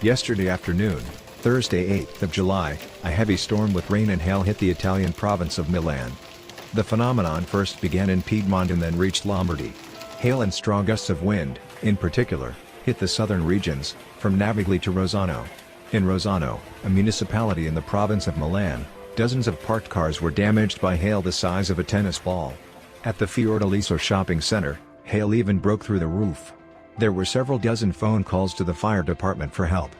Yesterday afternoon, Thursday 8th of July, a heavy storm with rain and hail hit the Italian province of Milan. The phenomenon first began in Piedmont and then reached Lombardy. Hail and strong gusts of wind, in particular, hit the southern regions, from Navigli to Rozzano. In Rozzano, a municipality in the province of Milan, dozens of parked cars were damaged by hail the size of a tennis ball. At the Fiordaliso shopping center, hail even broke through the roof. There were several dozen phone calls to the fire department for help.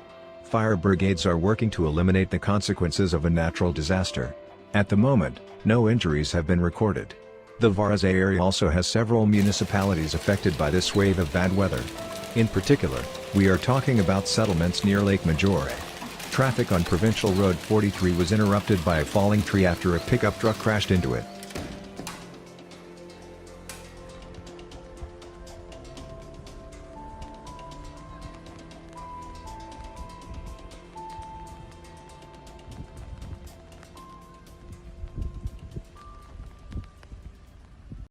Fire brigades are working to eliminate the consequences of a natural disaster. At the moment, no injuries have been recorded. The Varese area also has several municipalities affected by this wave of bad weather. In particular, we are talking about settlements near Lake Maggiore. Traffic on Provincial Road 43 was interrupted by a falling tree after a pickup truck crashed into it.